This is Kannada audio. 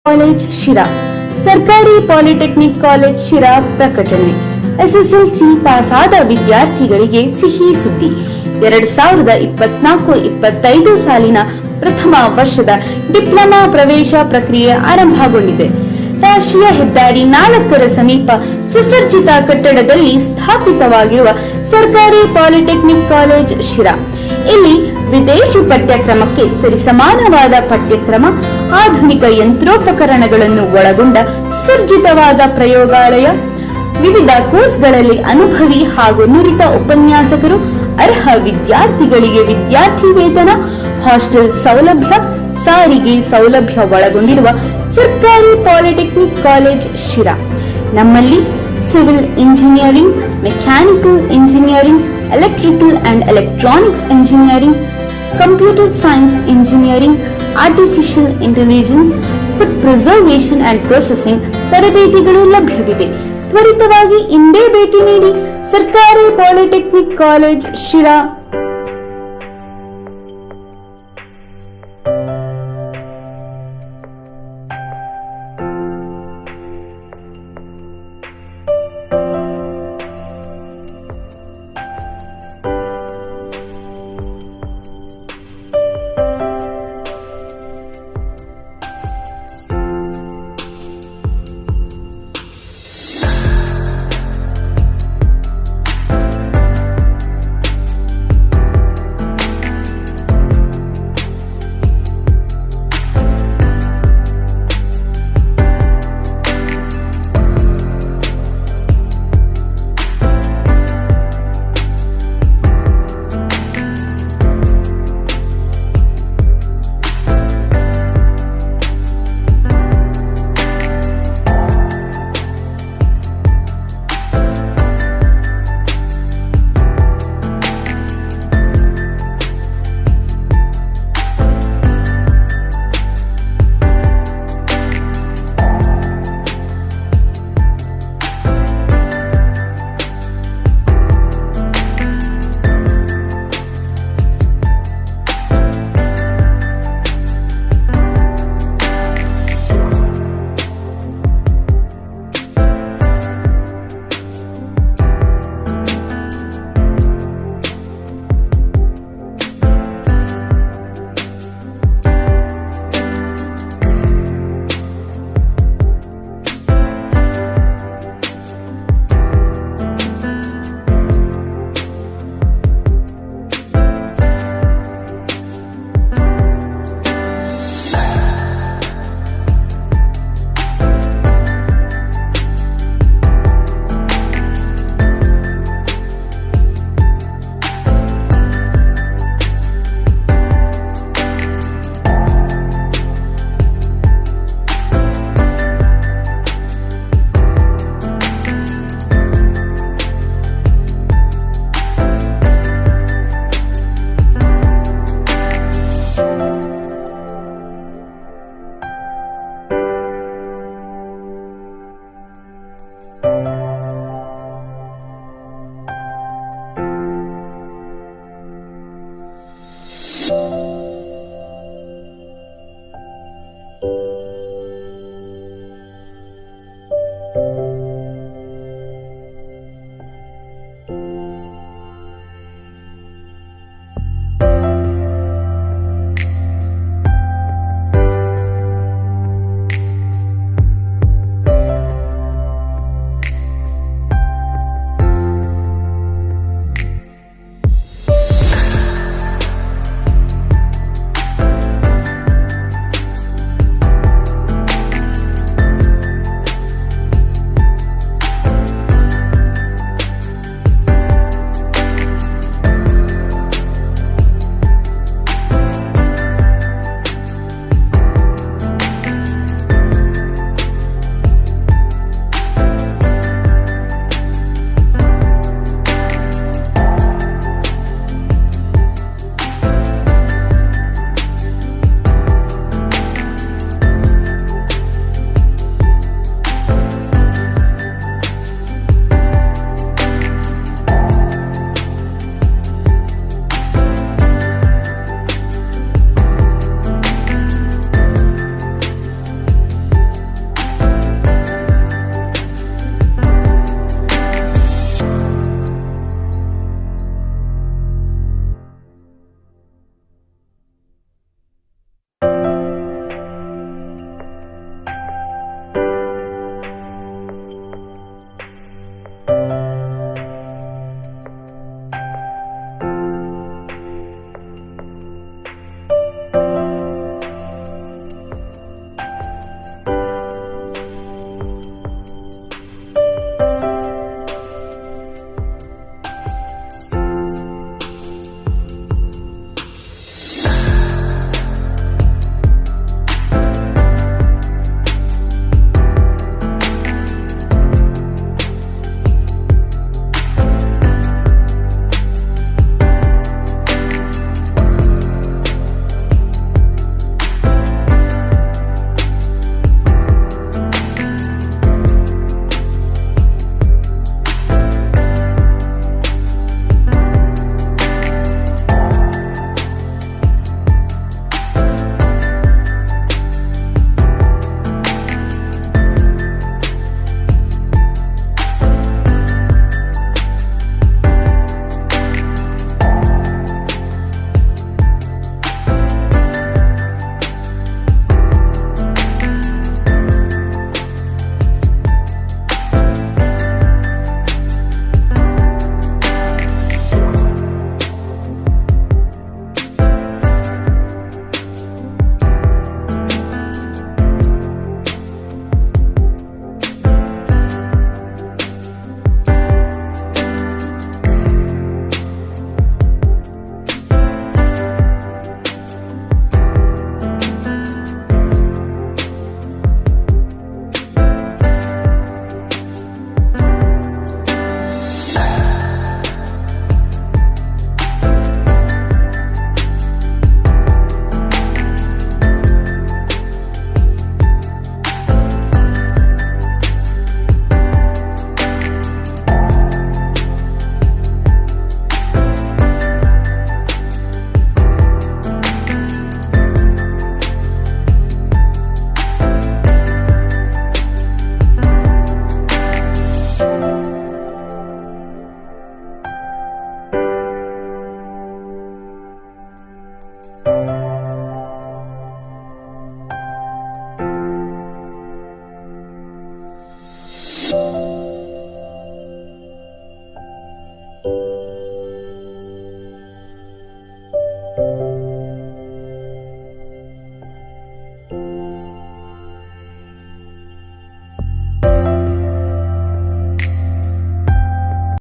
ಕಾಲೇಜ್ ಶಿರಾ. ಸರ್ಕಾರಿ ಪಾಲಿಟೆಕ್ನಿಕ್ ಕಾಲೇಜ್ ಶಿರಾ ಪ್ರಕಟಣೆ. ಎಸ್ಎಸ್ಎಲ್ಸಿ ಪಾಸ್ ಆದ ವಿದ್ಯಾರ್ಥಿಗಳಿಗೆ ಸಿಹಿ ಸುದ್ದಿ. 2024-25 ಸಾಲಿನ ಪ್ರಥಮ ವರ್ಷದ ಡಿಪ್ಲೊಮಾ ಪ್ರವೇಶ ಪ್ರಕ್ರಿಯೆ ಆರಂಭಗೊಂಡಿದೆ. ರಾಷ್ಟ್ರೀಯ ಹೆದ್ದಾರಿ 4ರ ಸಮೀಪ ಸುಸಜ್ಜಿತ ಕಟ್ಟಡದಲ್ಲಿ ಸ್ಥಾಪಿತವಾಗಿರುವ ಸರ್ಕಾರಿ ಪಾಲಿಟೆಕ್ನಿಕ್ ಕಾಲೇಜ್ ಶಿರಾ. ಇಲ್ಲಿ ವಿದೇಶಿ ಪಠ್ಯಕ್ರಮಕ್ಕೆ ಸರಿಸಮಾನವಾದ ಪಠ್ಯಕ್ರಮ, ಆಧುನಿಕ ಯಂತ್ರೋಪಕರಣಗಳನ್ನು ಒಳಗೊಂಡ ಸುಸಜ್ಜಿತವಾದ ಪ್ರಯೋಗಾಲಯ, ವಿವಿಧ ಕೋರ್ಸ್ಗಳಲ್ಲಿ ಅನುಭವಿ ಹಾಗೂ ನುರಿತ ಉಪನ್ಯಾಸಕರು, ಅರ್ಹ ವಿದ್ಯಾರ್ಥಿಗಳಿಗೆ ವಿದ್ಯಾರ್ಥಿ ವೇತನ, ಹಾಸ್ಟೆಲ್ ಸೌಲಭ್ಯ, ಸಾರಿಗೆ ಸೌಲಭ್ಯ ಒಳಗೊಂಡಿರುವ ಸರ್ಕಾರಿ ಪಾಲಿಟೆಕ್ನಿಕ್ ಕಾಲೇಜ್ ಶಿರಾ. ನಮ್ಮಲ್ಲಿ civil engineering, mechanical engineering, electrical and electronics engineering, computer science engineering, artificial intelligence, food preservation and processing ತರಬೇತಿಗಳು ಲಭ್ಯವಿದೆ. ತ್ವರಿತವಾಗಿ ಇಂದೇ ಭೇಟಿ ನೀಡಿ. ಸರ್ಕಾರಿ ಪಾಲಿಟೆಕ್ನಿಕ್ ಕಾಲೇಜ್ ಶಿರಾ.